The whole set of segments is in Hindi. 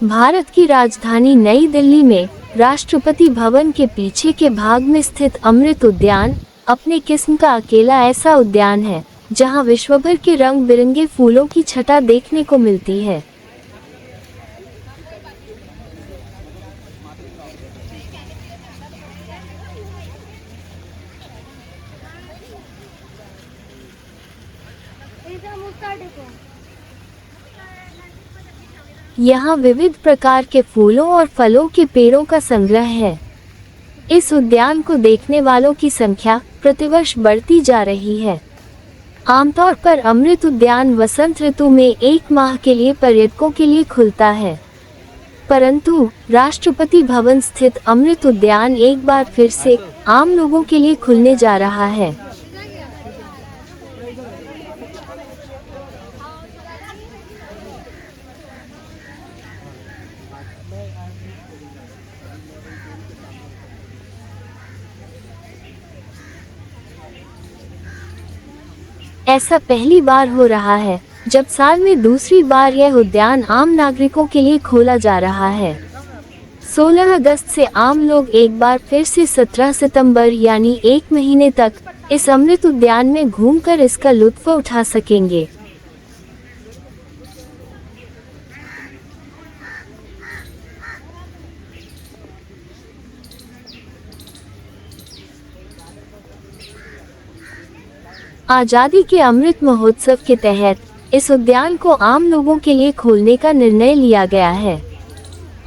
भारत की राजधानी नई दिल्ली में राष्ट्रपति भवन के पीछे के भाग में स्थित अमृत उद्यान अपने किस्म का अकेला ऐसा उद्यान है जहां विश्वभर के रंग बिरंगे फूलों की छटा देखने को मिलती है। यहाँ विविध प्रकार के फूलों और फलों के पेड़ों का संग्रह है। इस उद्यान को देखने वालों की संख्या प्रतिवर्ष बढ़ती जा रही है। आमतौर पर अमृत उद्यान वसंत ऋतु में 1 माह के लिए पर्यटकों के लिए खुलता है, परंतु राष्ट्रपति भवन स्थित अमृत उद्यान एक बार फिर से आम लोगों के लिए खुलने जा रहा है। ऐसा पहली बार हो रहा है जब साल में दूसरी बार यह उद्यान आम नागरिकों के लिए खोला जा रहा है। 16 अगस्त से आम लोग एक बार फिर से 17 सितंबर यानी 1 महीने तक इस अमृत उद्यान में घूमकर इसका लुत्फ उठा सकेंगे। आज़ादी के अमृत महोत्सव के तहत इस उद्यान को आम लोगों के लिए खोलने का निर्णय लिया गया है।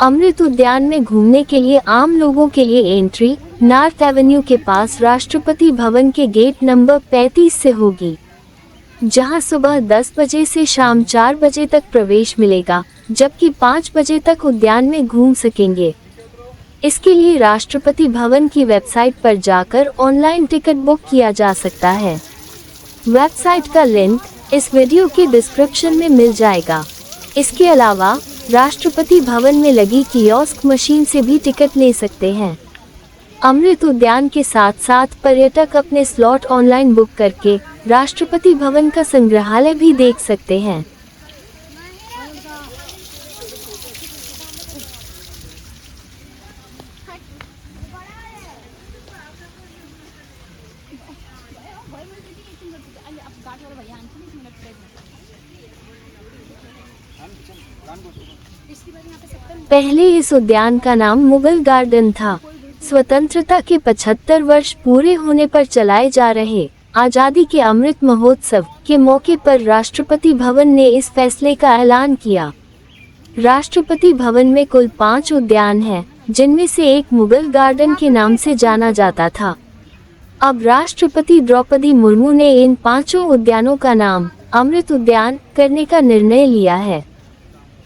अमृत उद्यान में घूमने के लिए आम लोगों के लिए एंट्री नॉर्थ एवेन्यू के पास राष्ट्रपति भवन के गेट नंबर 35 से होगी, जहां सुबह 10 बजे से शाम 4 बजे तक प्रवेश मिलेगा, जबकि 5 बजे तक उद्यान में घूम सकेंगे। इसके लिए राष्ट्रपति भवन की वेबसाइट पर जाकर ऑनलाइन टिकट बुक किया जा सकता है। वेबसाइट का लिंक इस वीडियो के डिस्क्रिप्शन में मिल जाएगा। इसके अलावा राष्ट्रपति भवन में लगी कियोस्क मशीन से भी टिकट ले सकते हैं। अमृत उद्यान के साथ साथ पर्यटक अपने स्लॉट ऑनलाइन बुक करके राष्ट्रपति भवन का संग्रहालय भी देख सकते हैं। पहले इस उद्यान का नाम मुगल गार्डन था। स्वतंत्रता के 75 वर्ष पूरे होने पर चलाए जा रहे आज़ादी के अमृत महोत्सव के मौके पर राष्ट्रपति भवन ने इस फैसले का ऐलान किया। राष्ट्रपति भवन में कुल 5 उद्यान हैं, जिनमें से एक मुगल गार्डन के नाम से जाना जाता था। अब राष्ट्रपति द्रौपदी मुर्मू ने इन 5 उद्यानों का नाम अमृत उद्यान करने का निर्णय लिया है।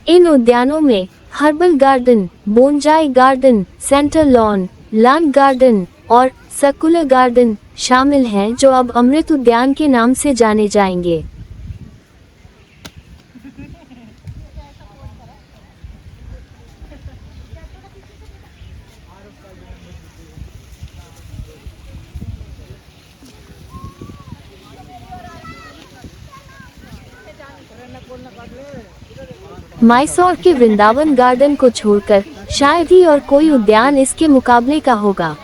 इन उद्यानों में herbal garden, bonsai garden, centre lawn, lawn garden और सर्कुलर गार्डन शामिल हैं, जो अब अमृत उद्यान के नाम से जाने जाएंगे। मैसूर के वृंदावन गार्डन को छोड़कर शायद ही और कोई उद्यान इसके मुकाबले का होगा।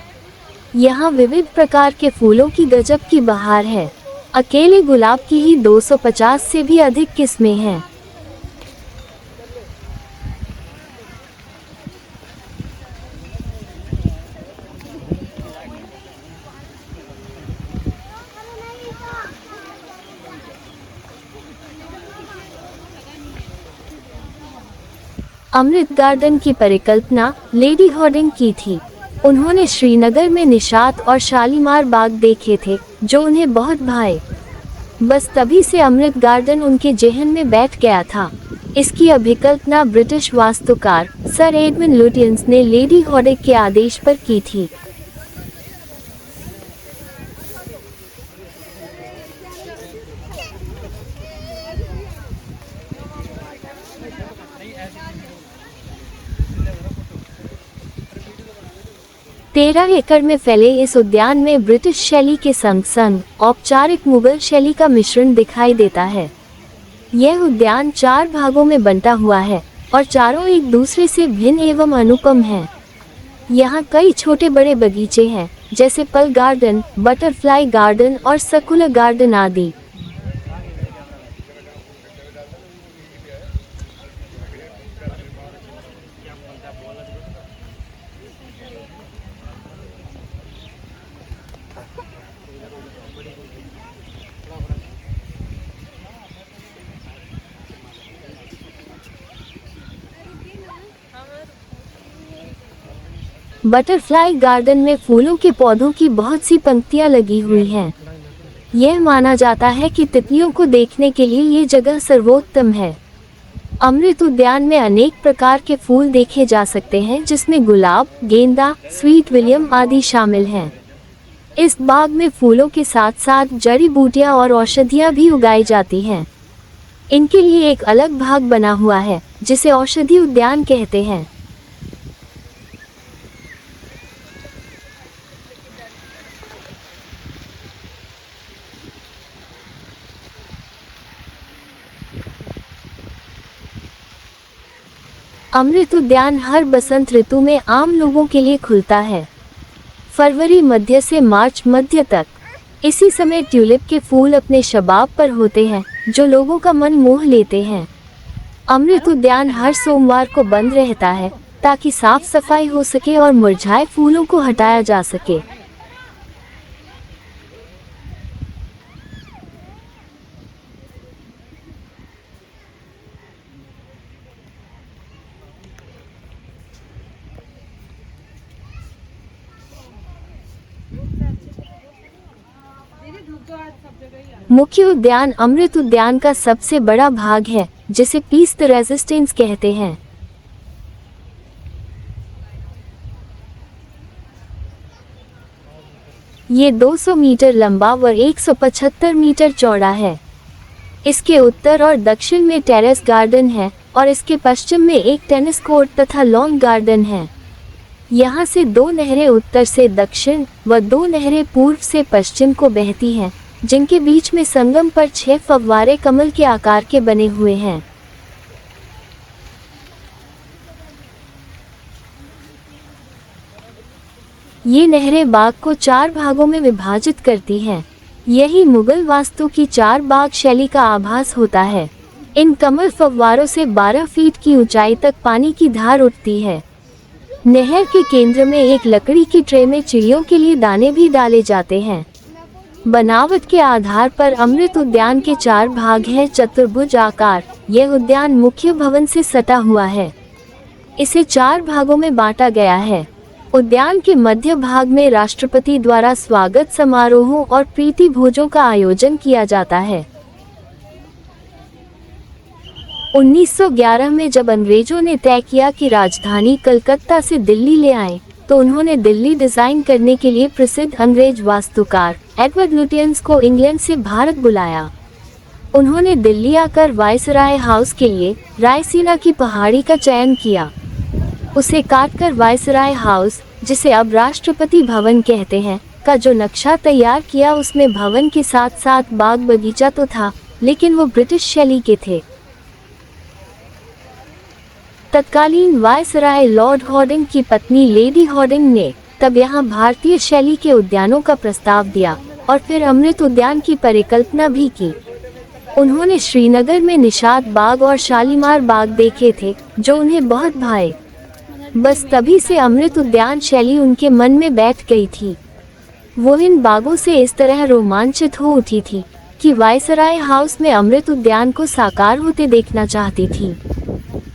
यहाँ विविध प्रकार के फूलों की गजब की बहार है। अकेले गुलाब की ही 250 से भी अधिक किस्में हैं। अमृत गार्डन की परिकल्पना लेडी हॉर्डिंग की थी। उन्होंने श्रीनगर में निशात और शालीमार बाग देखे थे, जो उन्हें बहुत भाए। बस तभी से अमृत गार्डन उनके जेहन में बैठ गया था। इसकी अभिकल्पना ब्रिटिश वास्तुकार सर एडविन लुटियंस ने लेडी हॉर्डिंग के आदेश पर की थी। तेरह एकड़ में फैले इस उद्यान में ब्रिटिश शैली के संग संग औपचारिक मुगल शैली का मिश्रण दिखाई देता है। यह उद्यान 4 भागों में बंटा हुआ है। और चारों एक दूसरे से भिन्न एवं अनुपम हैं। यहाँ कई छोटे बड़े बगीचे हैं, जैसे पल गार्डन, बटरफ्लाई गार्डन और सर्कुलर गार्डन आदि। बटरफ्लाई गार्डन में फूलों के पौधों की बहुत सी पंक्तियां लगी हुई हैं। यह माना जाता है कि तितलियों को देखने के लिए ये जगह सर्वोत्तम है। अमृत उद्यान में अनेक प्रकार के फूल देखे जा सकते हैं, जिसमें गुलाब, गेंदा, स्वीट विलियम आदि शामिल हैं। इस बाग में फूलों के साथ साथ जड़ी बूटियां और औषधियां भी उगाई जाती हैं। इनके लिए एक अलग भाग बना हुआ है, जिसे औषधि उद्यान कहते हैं। अमृत उद्यान हर बसंत ऋतु में आम लोगों के लिए खुलता है, फरवरी मध्य से मार्च मध्य तक। इसी समय ट्यूलिप के फूल अपने शबाब पर होते हैं, जो लोगों का मन मोह लेते हैं। अमृत उद्यान हर सोमवार को बंद रहता है, ताकि साफ सफाई हो सके और मुरझाए फूलों को हटाया जा सके। मुख्य उद्यान अमृत उद्यान का सबसे बड़ा भाग है, जिसे पीस द रेजिस्टेंस कहते हैं। ये 200 मीटर लंबा व 175 मीटर चौड़ा है। इसके उत्तर और दक्षिण में टेरेस गार्डन है और इसके पश्चिम में एक टेनिस कोर्ट तथा लॉन गार्डन है। यहाँ से 2 नहरें उत्तर से दक्षिण व 2 नहरें पूर्व से पश्चिम को बहती हैं, जिनके बीच में संगम पर 6 फव्वारे कमल के आकार के बने हुए हैं। ये नहरें बाग को 4 भागों में विभाजित करती हैं। यही मुगल वास्तु की 4 बाग शैली का आभास होता है। इन कमल फव्वारों से 12 फीट की ऊंचाई तक पानी की धार उठती है। नहर के केंद्र में एक लकड़ी की ट्रे में चिड़ियों के लिए दाने भी डाले जाते हैं। बनावट के आधार पर अमृत उद्यान के 4 भाग हैं। चतुर्भुज आकार, यह उद्यान मुख्य भवन से सटा हुआ है। इसे 4 भागों में बांटा गया है। उद्यान के मध्य भाग में राष्ट्रपति द्वारा स्वागत समारोहों और प्रीति भोजों का आयोजन किया जाता है। 1911 में जब अंग्रेजों ने तय किया कि राजधानी कलकत्ता से दिल्ली ले आए, तो उन्होंने दिल्ली डिजाइन करने के लिए प्रसिद्ध अंग्रेज वास्तुकार एडवर्ड लुटियंस को इंग्लैंड से भारत बुलाया। उन्होंने दिल्ली आकर वायसराय हाउस के लिए रायसीना की पहाड़ी का चयन किया। उसे काटकर वायसराय हाउस, जिसे अब राष्ट्रपति भवन कहते हैं, का जो नक्शा तैयार किया, उसमें भवन के साथ साथ बाग बगीचा तो था, लेकिन वो ब्रिटिश शैली के थे। तत्कालीन वायसराय लॉर्ड हॉर्डिंग की पत्नी लेडी हॉर्डिंग ने तब यहाँ भारतीय शैली के उद्यानों का प्रस्ताव दिया और फिर अमृत उद्यान की परिकल्पना भी की। उन्होंने श्रीनगर में निषाद बाग और शालीमार बाग देखे थे, जो उन्हें बहुत भाए। बस तभी से अमृत उद्यान शैली उनके मन में बैठ गई थी। वो इन बागों से इस तरह रोमांचित हो उठी थी कि वायसराय हाउस में अमृत उद्यान को साकार होते देखना चाहती थी।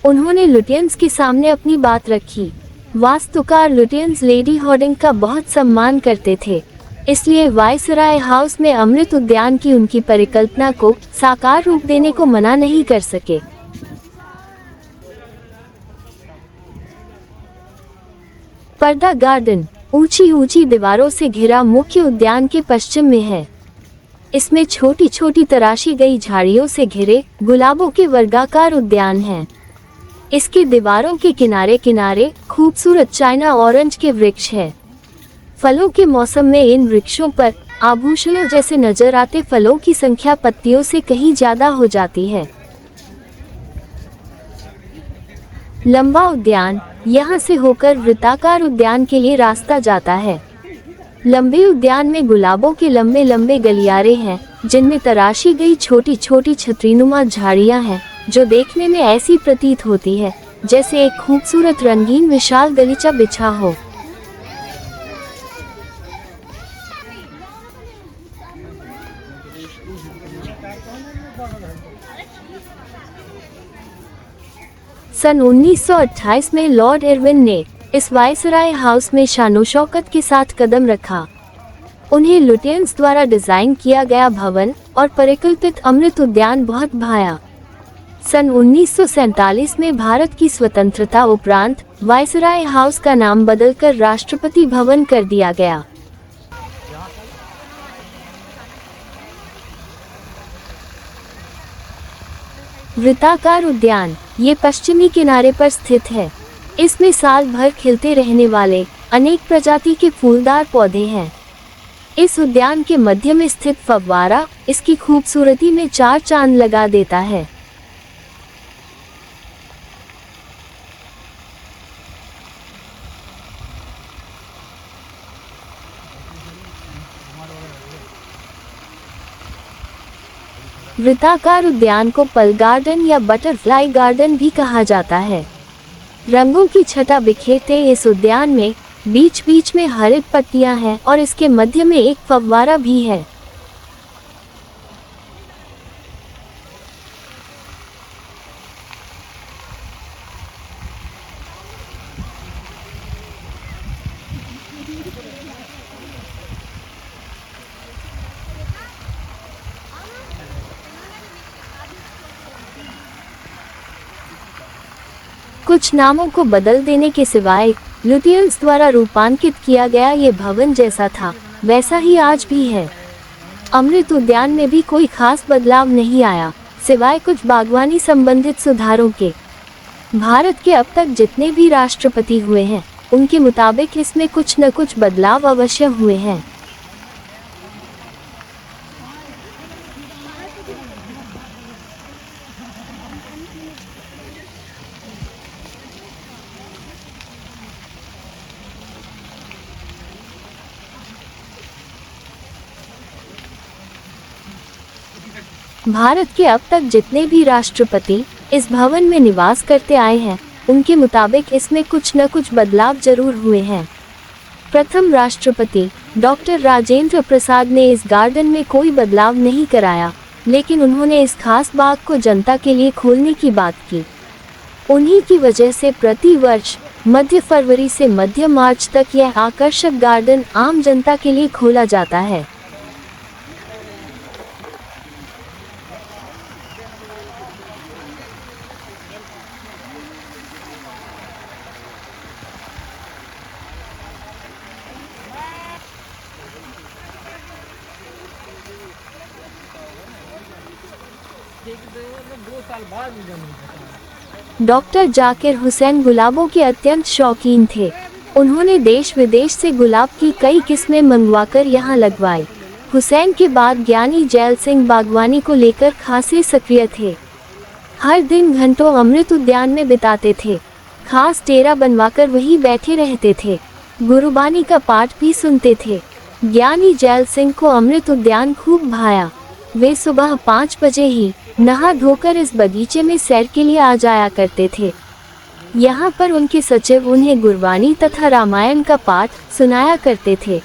उन्होंने लुटियंस के सामने अपनी बात रखी। वास्तुकार लुटियंस लेडी हॉर्डिंग का बहुत सम्मान करते थे, इसलिए वायसराय हाउस में अमृत उद्यान की उनकी परिकल्पना को साकार रूप देने को मना नहीं कर सके। पर्दा गार्डन ऊंची ऊंची दीवारों से घिरा मुख्य उद्यान के पश्चिम में है। इसमें छोटी छोटी तराशी गई झाड़ियों से घिरे गुलाबों के वर्गाकार उद्यान हैं। इसकी दीवारों के किनारे किनारे खूबसूरत चाइना ऑरेंज के वृक्ष हैं। फलों के मौसम में इन वृक्षों पर आभूषणों जैसे नजर आते फलों की संख्या पत्तियों से कहीं ज्यादा हो जाती है। लंबा उद्यान, यहाँ से होकर वृत्ताकार उद्यान के लिए रास्ता जाता है। लंबे उद्यान में गुलाबों के लंबे लंबे गलियारे हैं, जिनमें तराशी गई छोटी छोटी छतरीनुमा झाड़ियां हैं, जो देखने में ऐसी प्रतीत होती है जैसे एक खूबसूरत रंगीन विशाल गलीचा बिछा हो। सन 1928 में लॉर्ड इरविन ने इस वायसराय हाउस में शानो शौकत के साथ कदम रखा। उन्हें लुटियंस द्वारा डिजाइन किया गया भवन और परिकल्पित अमृत उद्यान बहुत भाया। सन 1947 में भारत की स्वतंत्रता उपरांत वायसराय हाउस का नाम बदलकर राष्ट्रपति भवन कर दिया गया। वृत्ताकार उद्यान, ये पश्चिमी किनारे पर स्थित है। इसमें साल भर खिलते रहने वाले अनेक प्रजाति के फूलदार पौधे हैं। इस उद्यान के मध्य में स्थित फव्वारा इसकी खूबसूरती में चार चांद लगा देता है। वृत्ताकार उद्यान को पल गार्डन या बटरफ्लाई गार्डन भी कहा जाता है। रंगों की छटा बिखेरते इस उद्यान में बीच बीच में हरित पत्तियां हैं और इसके मध्य में एक फव्वारा भी है। कुछ नामों को बदल देने के सिवाय लुटियंस द्वारा रूपांकित किया गया ये भवन जैसा था वैसा ही आज भी है। अमृत उद्यान में भी कोई खास बदलाव नहीं आया, सिवाय कुछ बागवानी संबंधित सुधारों के। भारत के अब तक जितने भी राष्ट्रपति हुए हैं, उनके मुताबिक इसमें कुछ न कुछ बदलाव अवश्य हुए हैं। भारत के अब तक जितने भी राष्ट्रपति इस भवन में निवास करते आए हैं, उनके मुताबिक इसमें कुछ न कुछ बदलाव जरूर हुए हैं। प्रथम राष्ट्रपति डॉक्टर राजेंद्र प्रसाद ने इस गार्डन में कोई बदलाव नहीं कराया, लेकिन उन्होंने इस खास बाग को जनता के लिए खोलने की बात की। उन्हीं की वजह से प्रति वर्ष मध्य फरवरी से मध्य मार्च तक यह आकर्षक गार्डन आम जनता के लिए खोला जाता है। डॉक्टर जाकिर हुसैन गुलाबों के अत्यंत शौकीन थे। उन्होंने देश विदेश से गुलाब की कई किस्में मंगवाकर यहाँ लगवाई। हुसैन के बाद ज्ञानी जैल सिंह बागवानी को लेकर खासे सक्रिय थे। हर दिन घंटों अमृत उद्यान में बिताते थे। खास डेरा बनवाकर वहीं बैठे रहते थे। गुरुबानी का पाठ भी सुनते थे। ज्ञानी जैल सिंह को अमृत उद्यान खूब भाया। वे सुबह 5 बजे ही नहा धोकर इस बगीचे में सैर के लिए आ जाया करते थे। यहाँ पर उनके सचिव उन्हें गुरबानी तथा रामायण का पाठ सुनाया करते थे।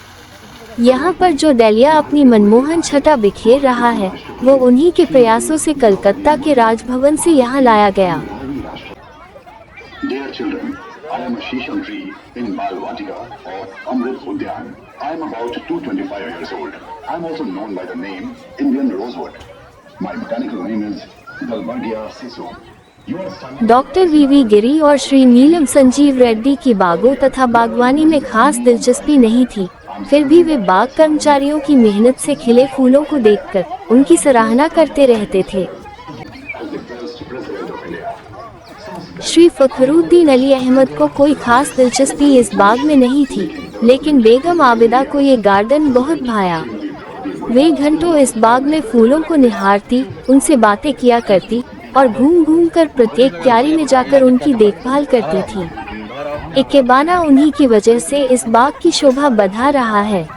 यहाँ पर जो डैलिया अपनी मनमोहन छटा बिखेर रहा है, वो उन्हीं के प्रयासों से कलकत्ता के राजभवन से यहाँ लाया गया। Dear children, I am a shisham tree in Balwatika or Amrit Udyan. I am about 225 years old. I am also known by the name Indian Rosewood. My botanical name is Dalbergia Sisu. Doctor V गिरी और श्री नीलम संजीव रेड्डी की बागों तथा बागवानी में खास दिलचस्पी नहीं थी, फिर भी वे बाग कर्मचारियों की मेहनत से खिले फूलों को देखकर उनकी सराहना करते रहते थे। श्री फखरुद्दीन अली अहमद को कोई खास दिलचस्पी इस बाग में नहीं थी, लेकिन बेगम आबिदा को ये गार्डन बहुत भाया। वे घंटों इस बाग में फूलों को निहारती, उनसे बातें किया करती और घूम घूम कर प्रत्येक क्यारी में जाकर उनकी देखभाल करती थी। इकेबाना उन्हीं की वजह से इस बाग की शोभा बढ़ा रहा है।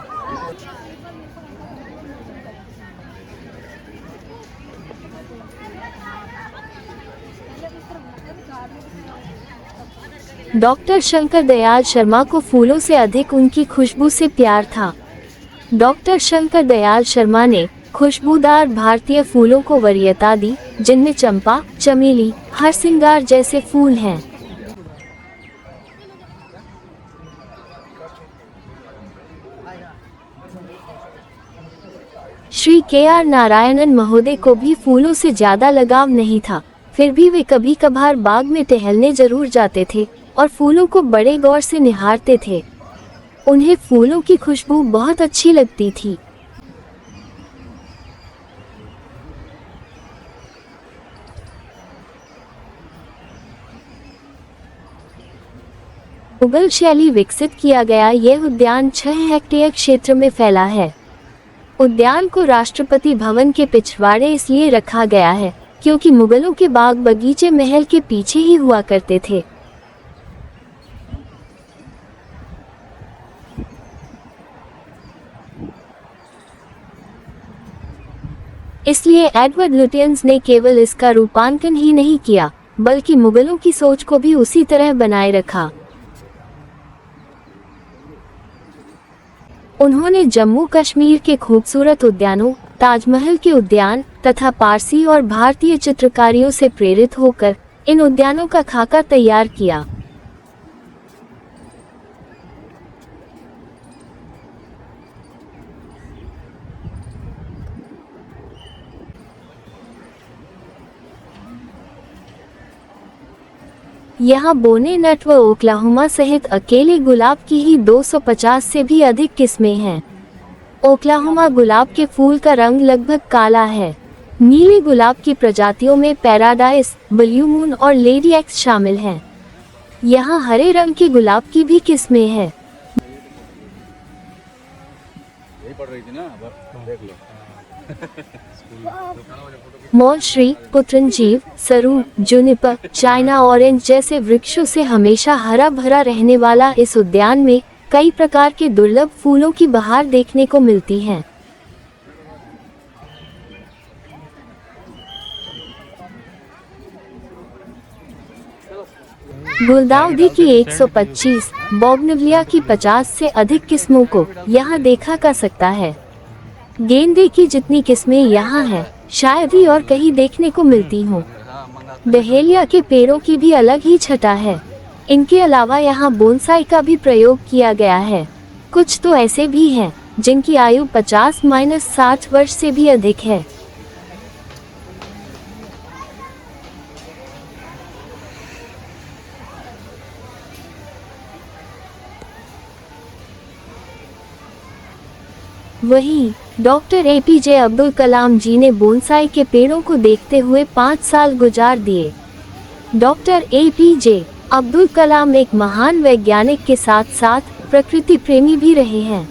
डॉक्टर शंकर दयाल शर्मा को फूलों से अधिक उनकी खुशबू से प्यार था। डॉक्टर शंकर दयाल शर्मा ने खुशबूदार भारतीय फूलों को वरीयता दी, जिनमें चंपा, चमेली, हरसिंगार जैसे फूल हैं। श्री के.आर. नारायणन महोदय को भी फूलों से ज्यादा लगाव नहीं था, फिर भी वे कभी कभार बाग में टहलने जरूर जाते थे और फूलों को बड़े गौर से निहारते थे। उन्हें फूलों की खुशबू बहुत अच्छी लगती थी। मुगल शैली विकसित किया गया यह उद्यान 6 हेक्टेयर क्षेत्र में फैला है। उद्यान को राष्ट्रपति भवन के पिछवाड़े इसलिए रखा गया है क्योंकि मुगलों के बाग बगीचे महल के पीछे ही हुआ करते थे। इसलिए एडवर्ड लुटियंस ने केवल इसका रूपांकन ही नहीं किया, बल्कि मुगलों की सोच को भी उसी तरह बनाए रखा। उन्होंने जम्मू कश्मीर के खूबसूरत उद्यानों, ताजमहल के उद्यान तथा पारसी और भारतीय चित्रकारियों से प्रेरित होकर इन उद्यानों का खाका तैयार किया। यहाँ बोने नट व ओक्लाहोमा सहित अकेले गुलाब की ही 250 से भी अधिक किस्में हैं। ओक्लाहोमा गुलाब के फूल का रंग लगभग काला है। नीले गुलाब की प्रजातियों में पैराडाइस, ब्लू मून और लेडी एक्स शामिल हैं। यहाँ हरे रंग के गुलाब की भी किस्में हैं। मौलश्री, पुत्रनजीव, सरू, जूनिपर, चाइना ऑरेंज जैसे वृक्षों से हमेशा हरा भरा रहने वाला इस उद्यान में कई प्रकार के दुर्लभ फूलों की बहार देखने को मिलती है। गुलदाउदी की 125, बोगनविलिया की 50 से अधिक किस्मों को यहाँ देखा जा सकता है। गेंदे की जितनी किस्में यहाँ हैं, शायद ही और कहीं देखने को मिलती हों। डहेलिया के पेड़ों की भी अलग ही छटा है। इनके अलावा यहाँ बोनसाई का भी प्रयोग किया गया है। कुछ तो ऐसे भी हैं जिनकी आयु 50-60 वर्ष से भी अधिक है। वहीं डॉक्टर APJ अब्दुल कलाम जी ने बोनसाई के पेड़ों को देखते हुए 5 साल गुजार दिए। डॉक्टर APJ अब्दुल कलाम एक महान वैज्ञानिक के साथ साथ प्रकृति प्रेमी भी रहे हैं।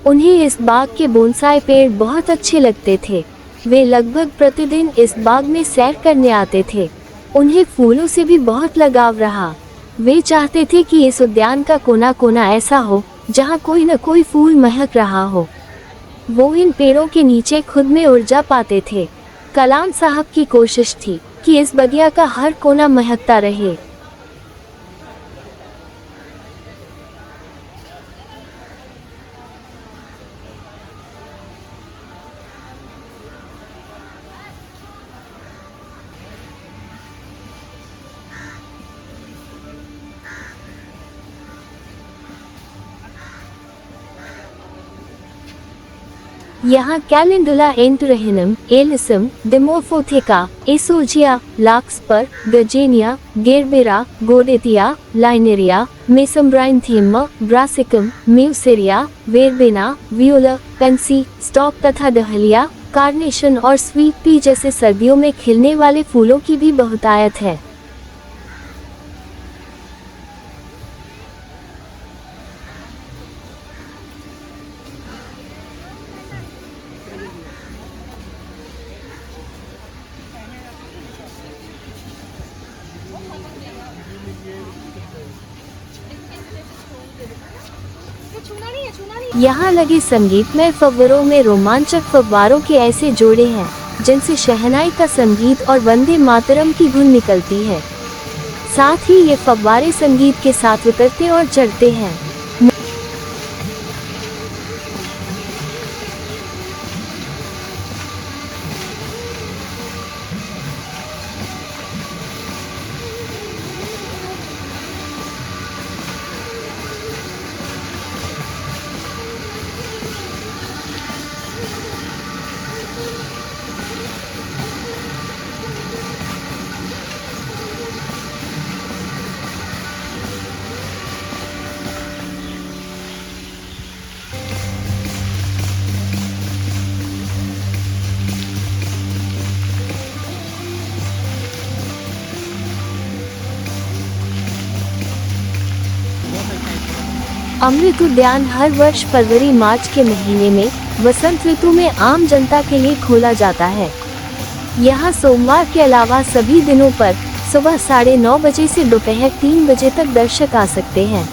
उन्हें इस बाग के बोनसाई पेड़ बहुत अच्छे लगते थे। वे लगभग प्रतिदिन इस बाग में सैर करने आते थे। उन्हें फूलों से भी बहुत लगाव रहा। वे चाहते थे कि इस उद्यान का कोना कोना ऐसा हो जहाँ कोई न कोई फूल महक रहा हो। वो इन पेड़ों के नीचे खुद में ऊर्जा पाते थे। कलाम साहब की कोशिश थी कि इस बगिया का हर कोना महकता रहे। यहाँ calendula एंटुरहिनम, एलिसम, डिमोफोथेका, एसोजिया, लाक्सपर, गजेनिया, gerbera, गोडेतिया, लाइनेरिया, मेसम्ब्राइनथीमा, ब्रासिकम, म्यूसेरिया, वेरबेना, Viola, Pence, stock तथा डहलिया, कार्नेशन और स्वीट पी जैसे सर्दियों में खिलने वाले फूलों की भी बहुतायत है। यहाँ लगे संगीतमय फव्वारों में रोमांचक फव्वारों के ऐसे जोड़े हैं जिनसे शहनाई का संगीत और वंदे मातरम की धुन निकलती है। साथ ही ये फव्वारे संगीत के साथ उतरते और चढ़ते हैं। अमृत उद्यान हर वर्ष फरवरी मार्च के महीने में वसंत ऋतु में आम जनता के लिए खोला जाता है। यहाँ सोमवार के अलावा सभी दिनों पर सुबह 9:30 बजे से दोपहर 3 बजे तक दर्शक आ सकते हैं।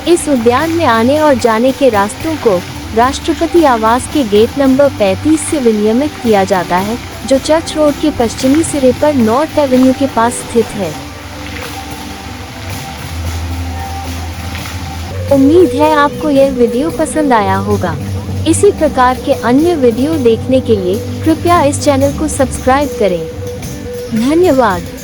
इस उद्यान में आने और जाने के रास्तों को राष्ट्रपति आवास के गेट नंबर 35 से विनियमित किया जाता है, जो चर्च रोड के पश्चिमी सिरे पर नॉर्थ एवेन्यू के पास स्थित है। उम्मीद है आपको यह वीडियो पसंद आया होगा। इसी प्रकार के अन्य वीडियो देखने के लिए कृपया इस चैनल को सब्सक्राइब करें। धन्यवाद।